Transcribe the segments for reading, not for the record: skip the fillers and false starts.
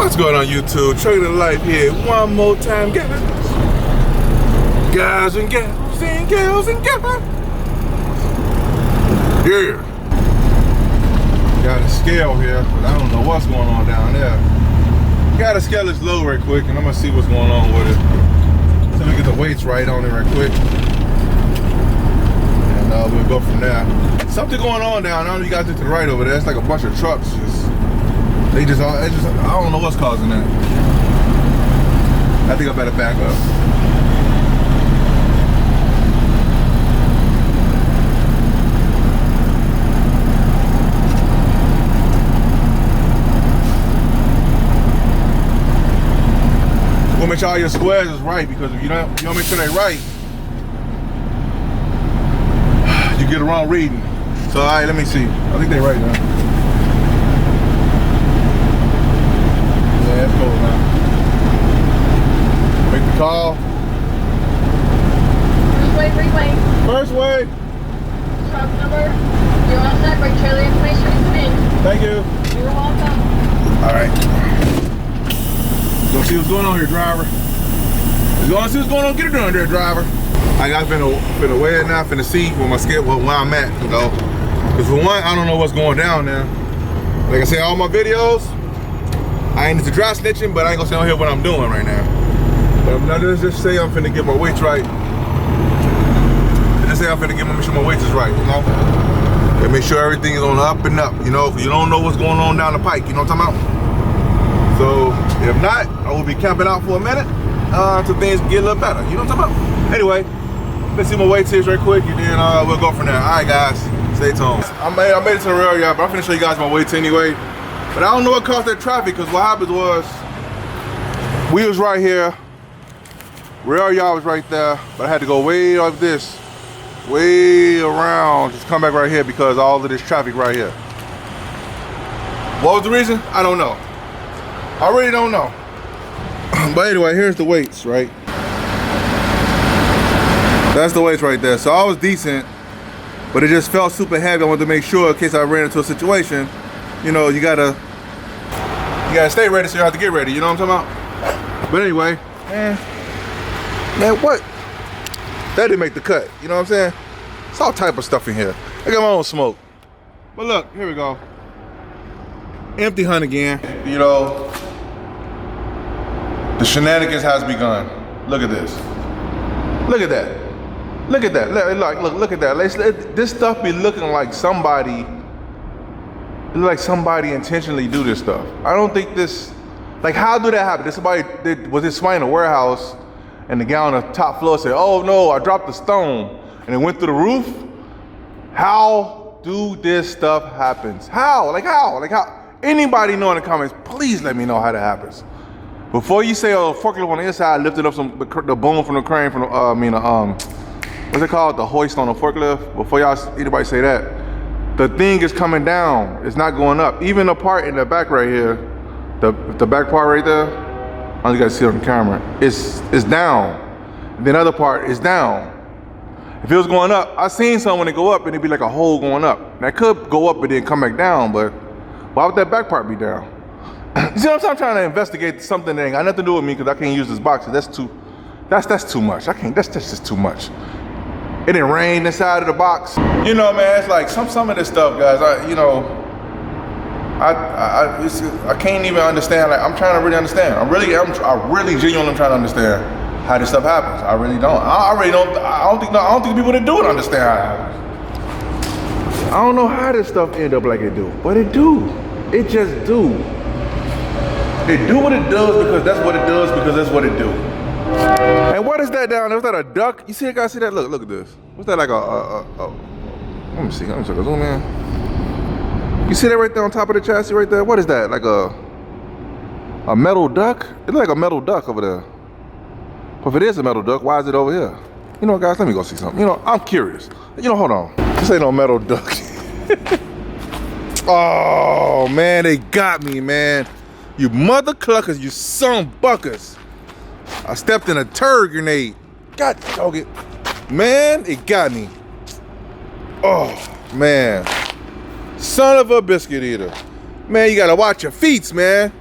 What's going on YouTube? Trucking the Life here one more time, guys. Guys and gals and gals and gals. Yeah. Got a scale here, but I don't know what's going on down there. Got to scale this low right quick, and I'm gonna see what's going on with it. So we get the weights right on it right quick, and we'll go from there. Something going on down. I don't know you guys to the right over there. It's like a bunch of trucks I don't know what's causing that. I think I better back up. We'll make sure all your squares is right, because if you don't make sure they're right, you get a wrong reading. So all right, let me see. I think they're right now. Let's go now. Make the call. First way. Truck number. You're all set. Bring trailer information and come in. Thank you. You're welcome. All right. Go see what's going on here, driver. You want to see what's going on? Get it done there, driver. I got finna weigh it now, finna see where my scale, where I'm at, you know. Because for one, I don't know what's going down there. Like I say, all my videos, I ain't into dry snitching, but I ain't gonna say on here what I'm doing right now. But I'm not just say I'm finna get my weights right. Just say I'm finna make sure my weights is right, you know? And make sure everything is on the up and up, you know? Cause you don't know what's going on down the pike, you know what I'm talking about? So, if not, I will be camping out for a minute until things get a little better, you know what I'm talking about? Anyway, let's see my weights here right quick, and then we'll go from there. All right, guys, stay tuned. I made it to the rail yard, but I'm finna show you guys my weights anyway. But I don't know what caused that traffic, because what happened was, we was right here, rail yard was right there, but I had to go way like this, way around, just come back right here because of all of this traffic right here. What was the reason? I don't know. I really don't know. But anyway, here's the weights, right? That's the weights right there. So I was decent, but it just felt super heavy. I wanted to make sure in case I ran into a situation, you know, you gotta stay ready so you have to get ready, you know what I'm talking about? But anyway, man, what? That didn't make the cut, you know what I'm saying? It's all type of stuff in here. I got my own smoke. But look, here we go. Empty hunt again. You know, the shenanigans has begun. Look at this. Look at that. Look at that. Look at that. This stuff be looking like somebody intentionally do this stuff. I don't think this, like, how do that happen? Was this somebody in a warehouse and the guy on the top floor said, oh no, I dropped the stone, and it went through the roof? How do this stuff happens? How? Like how? Anybody know in the comments, please let me know how that happens. Before you say, oh, forklift on the inside lifted up the boom from the crane from the, what's it called? The hoist on the forklift. Before anybody say that, the thing is coming down. It's not going up. Even the part in the back right here, the back part right there, I don't think you guys see it on the camera. It's down. And then the other part is down. If it was going up, I seen some when it go up and it'd be like a hole going up. That could go up and then come back down, but why would that back part be down? You see what I'm saying? I'm trying to investigate something that ain't got nothing to do with me because I can't use this box. That's too much. That's just too much. It didn't rain inside of the box. You know, man, it's like some of this stuff, guys, I can't even understand. Like, I'm trying to really understand. I really genuinely trying to understand how this stuff happens. I really don't. I don't think people that do it understand how it happens. I don't know how this stuff end up like it do, but it do. It just do. It do what it does because that's what it does because that's what it do. And what is that down there? Is that a duck? You see that guy? See that? Look at this. What's that, like let me see. Let me check a zoom in. You see that right there on top of the chassis right there? What is that? Like a metal duck? It looks like a metal duck over there. But if it is a metal duck, why is it over here? You know, guys, let me go see something. You know, I'm curious. You know, hold on. This ain't no metal duck. Oh, man, they got me, man. You mother cluckers, you son buckers. I stepped in a turd grenade. God dog it. Man, it got me. Oh, man. Son of a biscuit eater. Man, you gotta watch your feets, man.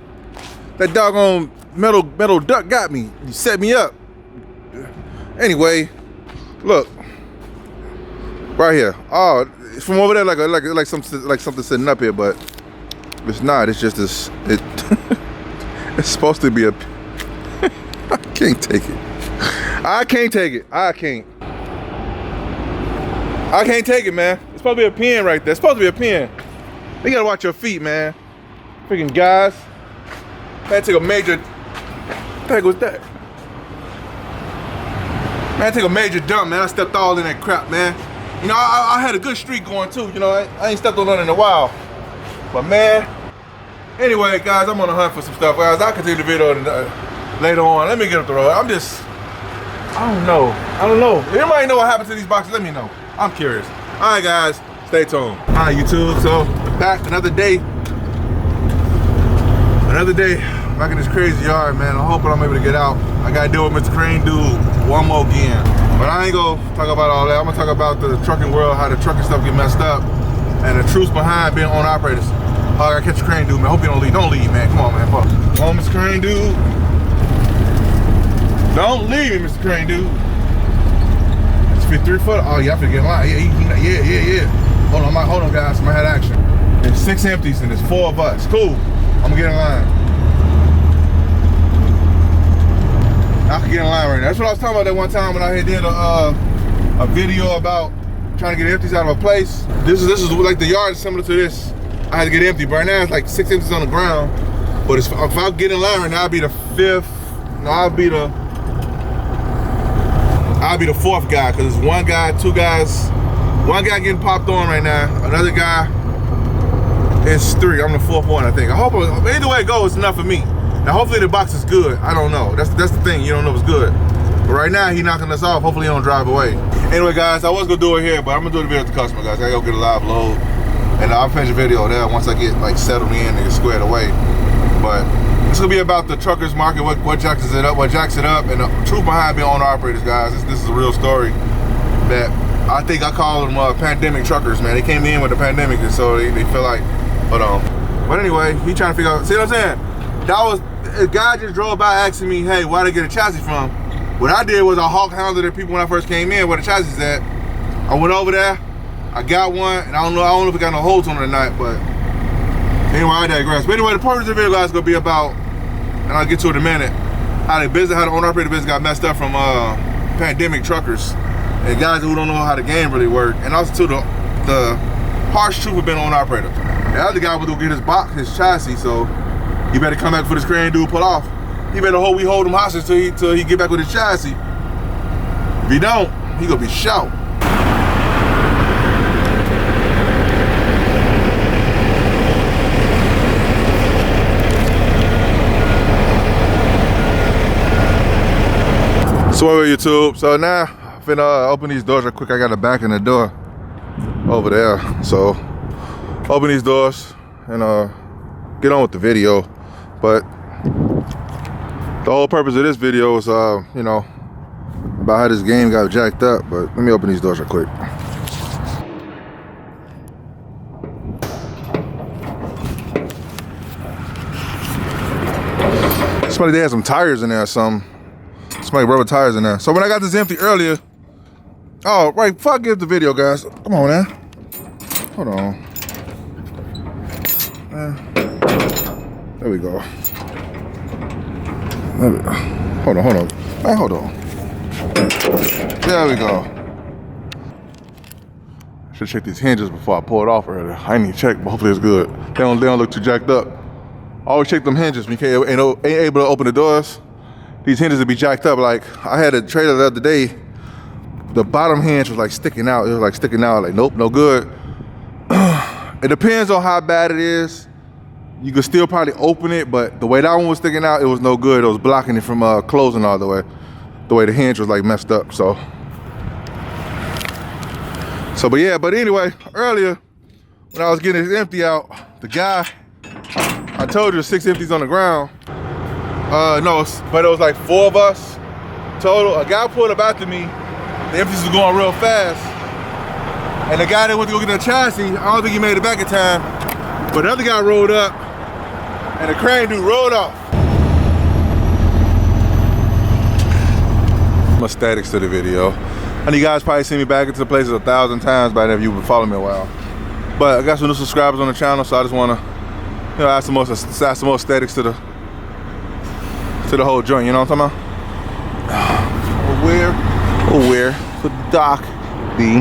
That doggone metal duck got me. You set me up. Anyway, look. Right here. Oh, it's from over there like something sitting up here, but it's not. It's just this. It's supposed to be a. I can't take it. I can't take it. I can't take it, man. It's supposed to be a pen right there. It's supposed to be a pen. You gotta watch your feet, man. Freaking guys. Man, take a major. What the heck was that? Man, take a major dump, man. I stepped all in that crap, man. You know, I had a good streak going too. You know, I ain't stepped on none in a while. But man, anyway, guys, I'm on a hunt for some stuff, guys. I'll continue the video later on. Let me get up the road. I don't know. If anybody know what happened to these boxes, let me know. I'm curious. All right, guys, stay tuned. All right, YouTube, so back another day. Back in this crazy yard, man. I'm hoping I'm able to get out. I gotta deal with Mr. Crane dude one more again. But I ain't gonna talk about all that. I'm gonna talk about the trucking world, how the trucking stuff get messed up, and the truth behind being owner operators. Oh, I gotta catch the Crane dude, man. Hope you don't leave. Don't leave, man. Come on, man. Fuck. Come on, Mr. Crane dude. Don't leave me, Mr. Crane dude. It's 53 foot. Oh, yeah, I forget line. Yeah. Hold on, guys. I had action. There's 6 empties and there's 4 of us. Cool. I'm gonna get in line. I can get in line right now. That's what I was talking about that one time when I had did a video about trying to get empties out of a place. This is like the yard is similar to this. I had to get empty, but right now it's like 6 empties on the ground. But if I get in line right now, I'll be the 5th. No, I'll be the 4th guy, because it's 1 guy, 2 guys. 1 guy getting popped on right now. Another guy is 3. I'm the 4th one, I think. I hope either way it goes, it's enough for me. Now hopefully the box is good. I don't know. That's the thing. You don't know if it's good. But right now he knocking us off. Hopefully he don't drive away. Anyway, guys, I was gonna do it here, but I'm gonna do the video with the customer, guys. I gotta go get a live load, and I'll finish the video there once I get like settled in and get squared away. But it's gonna be about the truckers market, what jacks it up, and the truth behind being owner operators, guys. This is a real story that I think I call them pandemic truckers, man. They came in with the pandemic, and so they feel like, but anyway, he trying to figure out. See what I'm saying? That was a guy just drove by asking me, hey, where they get a chassis from? What I did was I hawk hounded the people when I first came in where the chassis is at. I went over there, I got one, and I don't know if it got no holes on it or not, but anyway, I digress. But anyway, the purpose of the video, guys, is gonna be about, and I'll get to it in a minute, how the owner operator business got messed up from pandemic truckers and guys who don't know how the game really work, and also to the harsh truth of being an owner operator. The other guy was gonna get his chassis, so you better come back for this Crane dude pull off. You better we hold him hostage till he get back with his chassis. If he don't, he gonna be shot. So over YouTube. So now I'm finna open these doors real quick. I got a back in the door over there. So open these doors and get on with the video. But the whole purpose of this video is, you know, about how this game got jacked up. But let me open these doors real quick. Somebody, they had some tires in there or something. Somebody rubber tires in there. So when I got this empty earlier, oh, right, fuck it the video, guys. Come on, man. Hold on. There we go. Hold on. Man, hold on. There we go. I should check these hinges before I pull it off earlier. I ain't even check, but hopefully it's good. They don't look too jacked up. Always check them hinges when you ain't able to open the doors. These hinges will be jacked up. Like, I had a trailer the other day, the bottom hinge was like sticking out. It was like sticking out, like, nope, no good. It depends on how bad it is. You could still probably open it, but the way that one was sticking out, it was no good. It was blocking it from closing all the way. The way the hinge was like messed up, so but yeah, but anyway, earlier, when I was getting this empty out, the guy, I told you there's 6 empties on the ground. No, but it was like 4 of us total. A guy pulled up after me. The empties was going real fast. And the guy that went to go get the chassis, I don't think he made it back in time. But the other guy rolled up, and the Crane dude rolled off. some aesthetics to the video. And you guys probably seen me back into the places 1,000 times by now if you've been following me a while. But I got some new subscribers on the channel, so I just want to, you know, add some more aesthetics to the whole joint. You know what I'm talking about? Where could the dock be?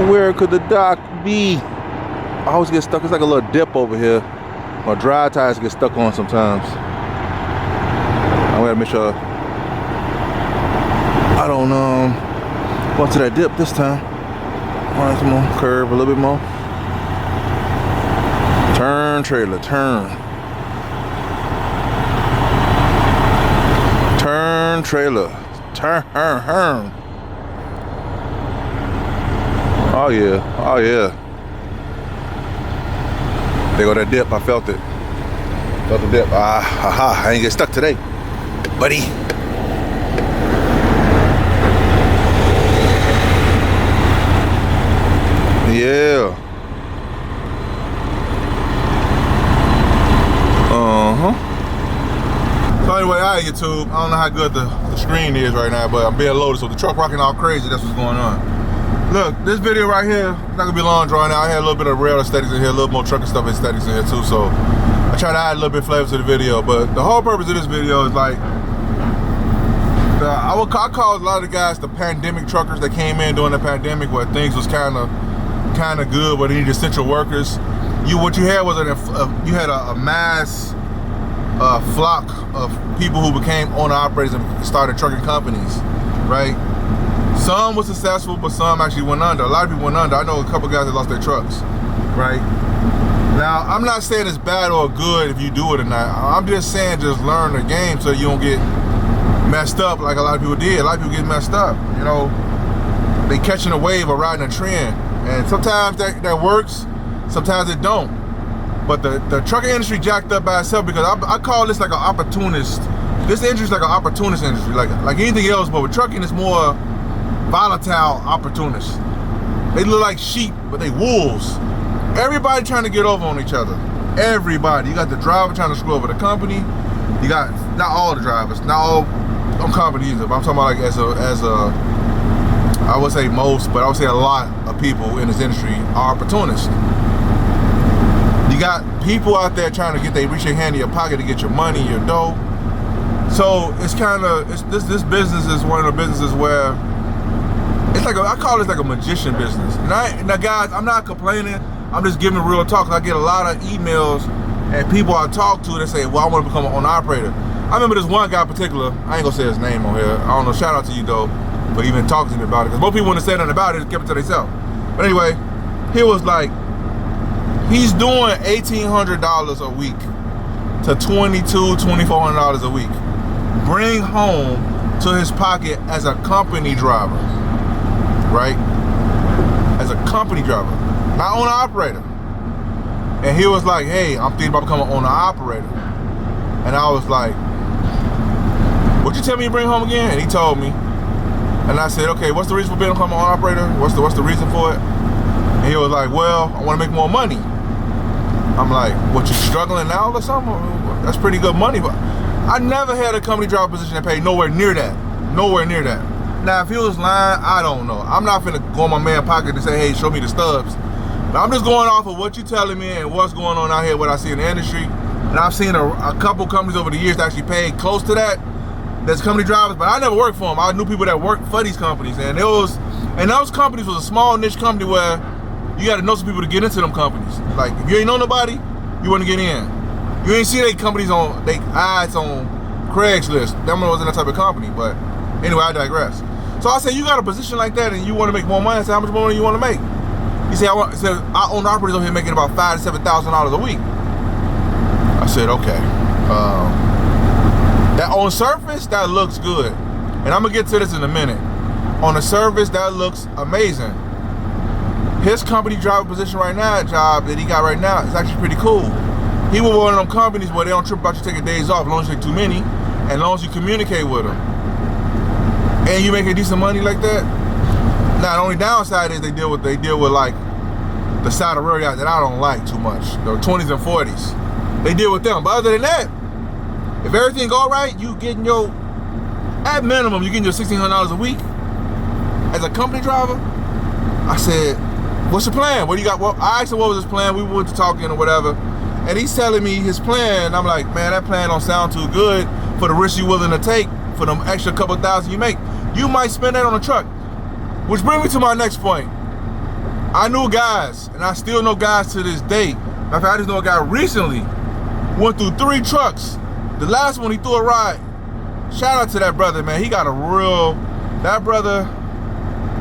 Where could the dock be? I always get stuck. It's like a little dip over here. My dry tires get stuck on sometimes. I'm gonna make sure I don't go to that dip this time. All right, some more curve, a little bit more. Turn, trailer, turn. Turn, trailer, turn. Oh yeah, oh yeah. There go that dip, I felt it. Felt the dip. I ain't get stuck today, buddy. Yeah. So anyway, alright YouTube, I don't know how good the screen is right now, but I'm being loaded, so the truck rocking all crazy, that's what's going on. Look, this video right here, it's not gonna be long drawn out. I had a little bit of rail aesthetics in here, a little more trucking stuff aesthetics in here too, so I try to add a little bit of flavor to the video, but the whole purpose of this video is like, I call a lot of the guys the pandemic truckers that came in during the pandemic where things was kind of good, where they needed essential workers. What you had was you had a mass flock of people who became owner-operators and started trucking companies, right? Some were successful, but some actually went under. A lot of people went under. I know a couple guys that lost their trucks, right? Now, I'm not saying it's bad or good if you do it or not. I'm just saying just learn the game so you don't get messed up like a lot of people did. A lot of people get messed up, you know? They catching a wave or riding a trend. And sometimes that works, sometimes it don't. But the trucking industry jacked up by itself because I call this like an opportunist. This industry is like an opportunist industry, like anything else, but with trucking it's more volatile opportunists. They look like sheep, but they wolves. Everybody trying to get over on each other. Everybody. You got the driver trying to screw over the company. You got, not all the drivers, not all companies either, but I'm talking about like as a I would say most, but I would say a lot of people in this industry are opportunists. You got people out there trying to reach their hand in your pocket to get your money, your dough. So it's kind of, this business is one of the businesses where it's like I call this like a magician business. And now guys, I'm not complaining. I'm just giving real talk. I get a lot of emails and people I talk to that say, well, I want to become an owner operator. I remember this one guy in particular. I ain't gonna say his name on here. I don't know. Shout out to you though for even talking to me about it. Because most people wouldn't say nothing about it. Kept it to themselves. But anyway, he was like, he's doing $1,800 a week to $2,200, $2,400 a week. Bring home to his pocket as a company driver. Right? As a company driver, not owner operator. And he was like, hey, I'm thinking about becoming an owner operator. And I was like, what'd you tell me you bring home again? And he told me. And I said, okay, what's the reason for being an owner operator? What's the reason for it? And he was like, well, I want to make more money. I'm like, what, you struggling now or something? That's pretty good money. But I never had a company driver position that paid nowhere near that. Nowhere near that. Now, if he was lying, I don't know. I'm not finna go in my man's pocket and say, hey, show me the stubs. But I'm just going off of what you're telling me and what's going on out here, what I see in the industry. And I've seen a couple companies over the years that actually paid close to that. There's company drivers, but I never worked for them. I knew people that worked for these companies. And those companies was a small niche company where you got to know some people to get into them companies. Like, if you ain't know nobody, you want to get in. You ain't see they companies on, they ads on Craigslist. That one wasn't that type of company, but anyway, I digress. So I said, you got a position like that and you want to make more money. I said, how much more money you want to make? He said, I own operators over here making about $5,000 to $7,000 a week. I said, okay. That on surface, that looks good. And I'm gonna get to this in a minute. On the surface, that looks amazing. His company driver position right now, job that he got right now, is actually pretty cool. He was one of them companies where they don't trip about you taking days off as long as you take too many, and as long as you communicate with them. And you make a decent money like that. Now the only downside is they deal with like the side of the road guys that I don't like too much. The 20s and 40s. They deal with them. But other than that, if everything go right, you getting your at minimum, you're getting your $1,600 a week as a company driver. I said, what's your plan? What do you got? Well, I asked him what was his plan. We went to talking or whatever. And he's telling me his plan. I'm like, man, that plan don't sound too good for the risk you're willing to take for them extra couple thousand you make. You might spend that on a truck. Which brings me to my next point. I knew guys, and I still know guys to this day. In fact, I just know a guy recently went through 3 trucks. The last one, he threw a ride. Shout out to that brother, man. He got a real, that brother,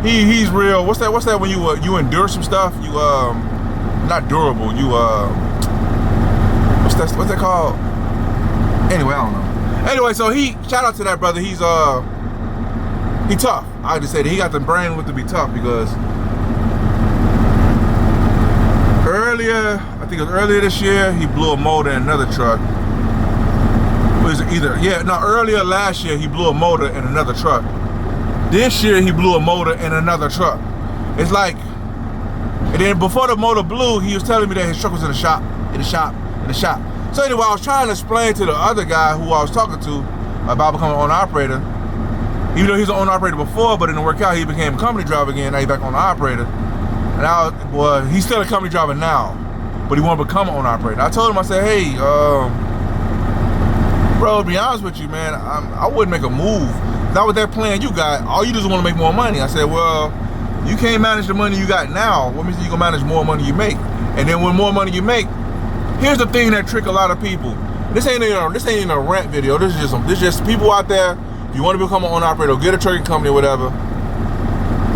he's real. What's that when you endure some stuff? You not durable. You what's that called? Anyway, I don't know. Anyway, so shout out to that brother. He tough. I just say that he got the brain with to be tough because earlier, I think it was earlier this year, he blew a motor in another truck. Earlier last year he blew a motor in another truck. This year he blew a motor in another truck. It's like, and then before the motor blew, he was telling me that his truck was in the shop. So anyway, I was trying to explain to the other guy who I was talking to about becoming an owner-operator. Even though he was an owner-operator before, but it didn't work out, he became a company driver again, now he's back owner-operator. And he's still a company driver now, but he wanted to become an owner-operator. I told him, I said, hey, bro, to be honest with you, man, I wouldn't make a move. Not with that plan you got. All you just want to make more money. I said, well, you can't manage the money you got now. What means you gonna manage more money you make? And then when more money you make, here's the thing that trick a lot of people. This ain't even a rant video. This is just people out there. If you want to become an owner operator, get a trucking company or whatever,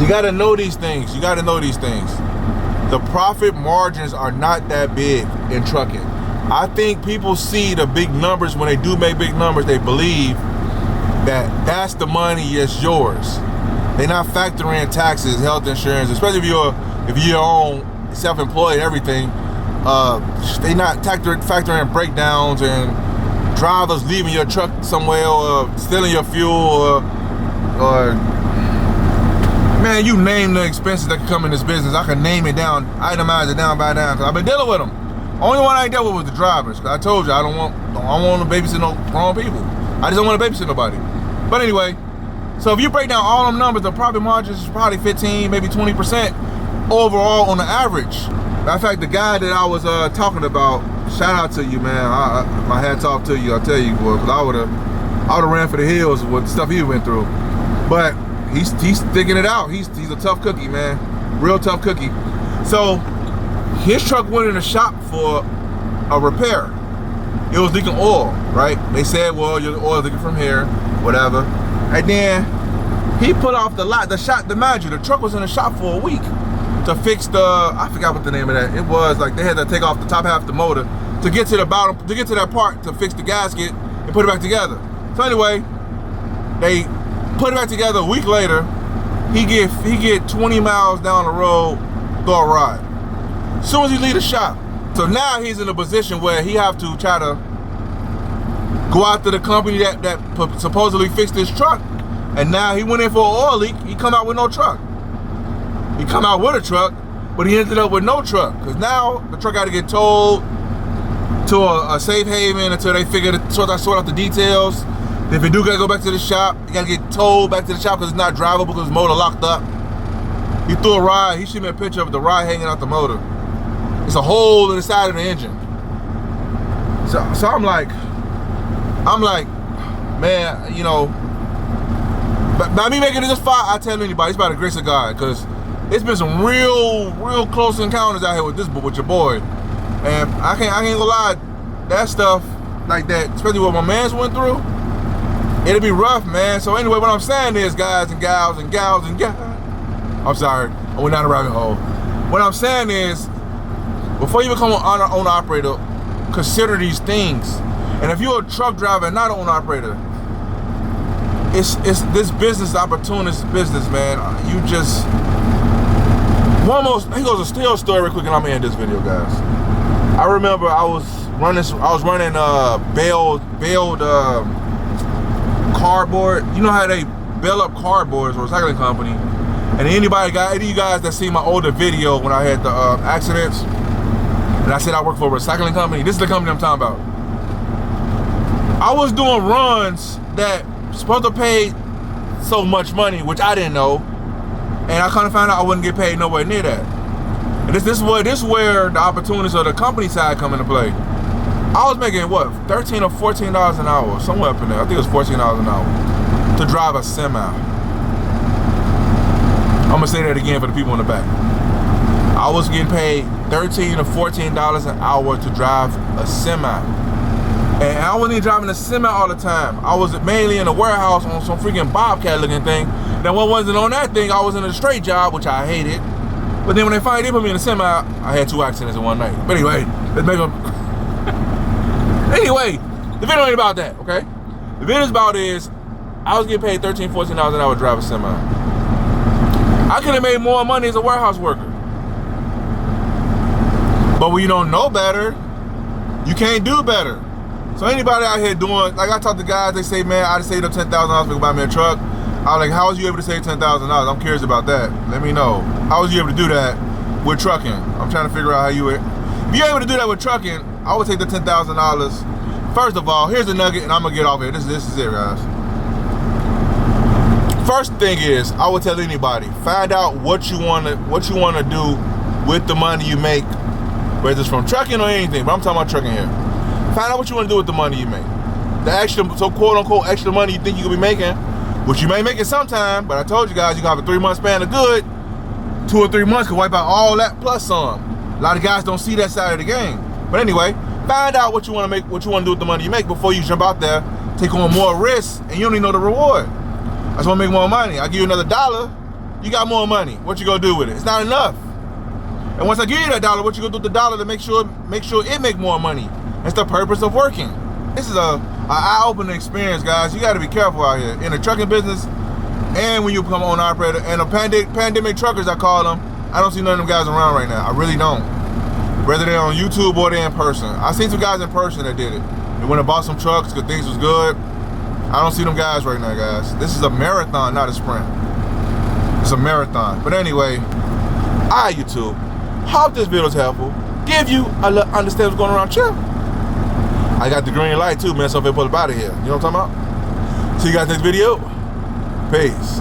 you gotta know these things. You gotta know these things. The profit margins are not that big in trucking. I think people see the big numbers. When they do make big numbers, they believe that that's the money that's yours. They're not factoring in taxes, health insurance, especially if you're your own self-employed, everything. They not factoring in breakdowns and drivers leaving your truck somewhere or stealing your fuel or man, you name the expenses that can come in this business. I can name it down, itemize it down by down, because I've been dealing with them. Only one I ain't dealt with was the drivers. Cause I told you I don't want to babysit no wrong people. I just don't want to babysit nobody. But anyway, so if you break down all them numbers, the profit margins is probably 15, maybe 20% overall on the average. Matter of fact, the guy that I was talking about, shout out to you, man. My hats off to you. I'll tell you, boy, because I would have ran for the hills with the stuff he went through. But he's sticking it out. He's a tough cookie, man. Real tough cookie. So his truck went in the shop for a repair. It was leaking oil, right? They said, well, your oil leaking from here, whatever. And then he put off the lot, the truck was in the shop for a week to fix I forgot what the name of that. It was like they had to take off the top half of the motor to get to the bottom, to get to that part to fix the gasket and put it back together. So anyway, they put it back together. A week later, he get 20 miles down the road, throw a ride. As soon as he leave the shop. So now he's in a position where he have to try to go after the company that supposedly fixed his truck. And now he went in for an oil leak. He come out with no truck. He come out with a truck, but he ended up with no truck. Because now the truck got to get towed to a safe haven until they sort out the details. If it do got to go back to the shop, you got to get towed back to the shop because it's not drivable because the motor locked up. He threw a ride. He showed me a picture of the ride hanging out the motor. It's a hole in the side of the engine. So I'm like, man, you know, but by me making it this far, I tell anybody, it's by the grace of God, because it's been some real close encounters out here with your boy. And I can't gonna lie, that stuff like that, especially what my man's went through, it'll be rough, man. So anyway, what I'm saying is, guys and gals, I'm sorry, I went down the rabbit hole. What I'm saying is, before you become an owner operator, consider these things. And if you're a truck driver and not an owner operator, it's this business, opportunist business, man. You just here goes a steel story real quick, and I'm gonna end this video, guys. I remember I was running bailed cardboard. You know how they bail up cardboards for a recycling company. And any of you guys that see my older video when I had the accidents, and I said I work for a recycling company, this is the company I'm talking about. I was doing runs that supposed to pay so much money, which I didn't know, and I kind of found out I wouldn't get paid nowhere near that. And this is where the opportunities of the company side come into play. I was making what, $13 or $14 an hour, somewhere up in there. I think it was $14 an hour to drive a semi. I'm gonna say that again for the people in the back. I was getting paid $13 or $14 an hour to drive a semi. And I wasn't even driving a semi all the time. I was mainly in a warehouse on some freaking Bobcat looking thing. Then when I wasn't on that thing, I was in a straight job, which I hated. But then when they finally did put me in a semi, I had 2 accidents in one night. But anyway, let's make them. Anyway, the video ain't about that, okay? The video's about is, I was getting paid $13, $14 an hour to drive a semi. I could have made more money as a warehouse worker. But when you don't know better, you can't do better. So anybody out here doing, like I talk to guys, they say, man, I just saved up $10,000 to buy me a truck. I was like, how was you able to save $10,000? I'm curious about that. Let me know. How was you able to do that with trucking? I'm trying to figure out how you would. If you're able to do that with trucking, I would take the $10,000. First of all, here's the nugget, and I'm gonna get off here. This is it, guys. First thing is, I would tell anybody, find out what you wanna do with the money you make, whether it's from trucking or anything. But I'm talking about trucking here. Find out what you want to do with the money you make. The extra, so quote unquote, extra money you think you could be making, which you may make it sometime, but I told you guys, you gonna have a 3-month span of good. 2 or 3 months can wipe out all that plus some. A lot of guys don't see that side of the game. But anyway, find out what you want to make, what you want to do with the money you make before you jump out there, take on more risks, and you don't even know the reward. I just want to make more money. I give you another $1, you got more money. What you gonna do with it? It's not enough. And once I give you that $1, what you gonna do with the $1 to make sure it make more money? That's the purpose of working. This is a eye-opening experience, guys. You got to be careful out here in the trucking business, and when you become an owner operator and a pandemic truckers, I call them. I don't see none of them guys around right now. I really don't. Whether they're on YouTube or they're in person. I seen some guys in person that did it. They went and bought some trucks because things was good. I don't see them guys right now, guys. This is a marathon, not a sprint. It's a marathon. But anyway, all right, YouTube. Hope this video is helpful. Give you a little understand what's going around here. I got the green light too, man, so if I put it out of here. You know what I'm talking about? See you guys next video. Peace.